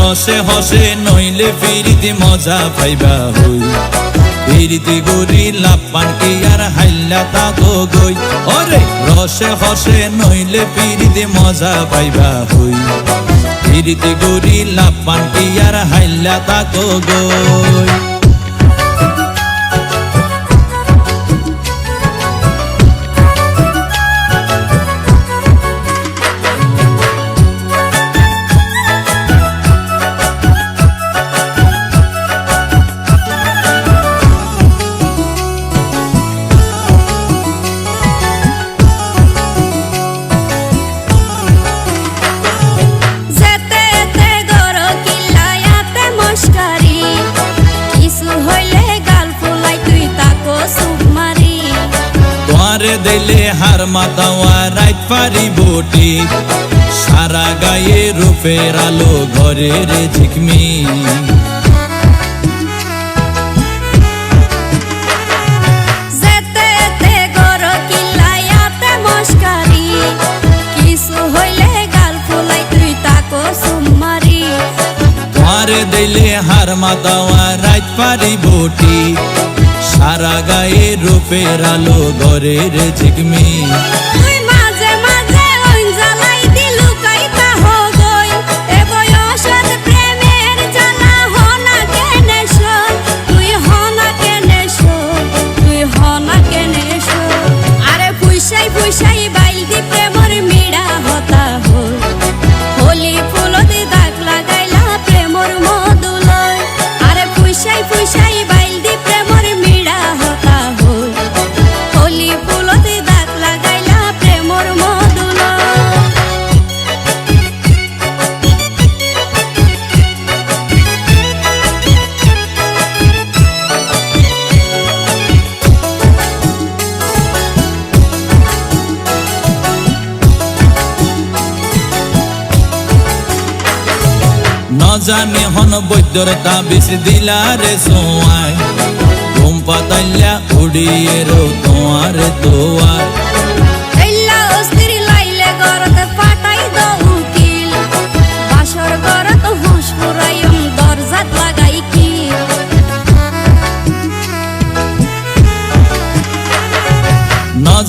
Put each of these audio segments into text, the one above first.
রসে হসে নইলে ফিরিতে মজা পাইবা হই ফিরিতে গরি লাপান কি আর হাইল্লা তাকো গই ওরে রসে হসে নইলে ফিরিতে মজা পাইবা হই ফিরিতে গরি লাপান কি আর হাইল্লা তাকো গই দিলে হার মাতাওয়া রাইত পারি বটি সারা গায়ে রূপের আলো ঘরের ঝিকমি দিলে হার মাতাওয়া রাইত পারি বটি সারা গায়ে রূপের আলো ঘরের ঝিকমি জানি হন বৈদ্যর তাবিজ দিলারে সোয়াই ঘুম পাতাইলা উড়িয়ে রো তোমার দোয়ার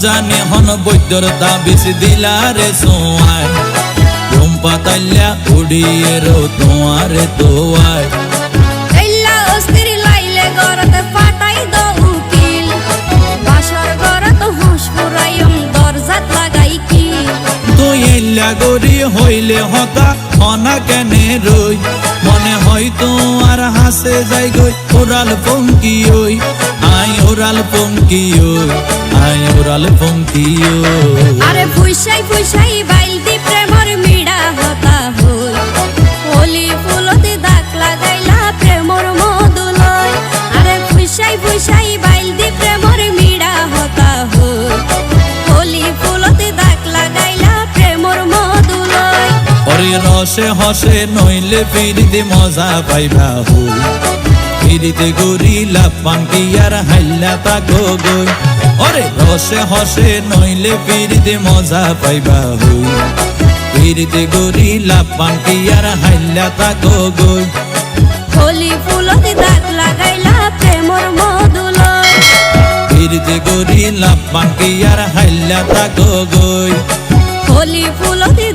জানি হন বৈদ্যর তাবিজ দিলারে সোয়াই ঘুম পাতাইলা উড়িয়ে রো তোমার দোয়ার গরি হইলে হতা হনা কেনে রই মনে হয়তো আর হাসে যাই গই ওরাল পঙ্কি ওই আই ওরাল পঙ্কি ওই আই ওরাল পঙ্কি ওই আরে ফুইসাই ফুইসাই বাইলদি প্রেমর মিড়া হতা হই হোলি ফুলতে দাগ লাগাইলা প্রেমর মধুলয় আরে ফুইসাই ফুইসাই বাইলদি প্রেমর মিড়া হতা হই হোলি ফুলতে দাগ লাগাইলা প্রেমর মধুলয় ওরে রসে হসে নইলে ফিরিতে মজা পাইবা হই ফিরিতে গরি লাপান কি আর হাইল্লা তাকো গই ওরে রসে হসে নইলে ফিরিতে মজা পাইবা হই ফিরিতে গরি লাপান কি আর হাইল্লা তাকো গই হোলি ফুলতে দাগ লাগাইলা প্রেমর মধুলয় ফিরিতে গরি লাপান কি আর হাইল্লা তাকো গই হোলি ফুলতে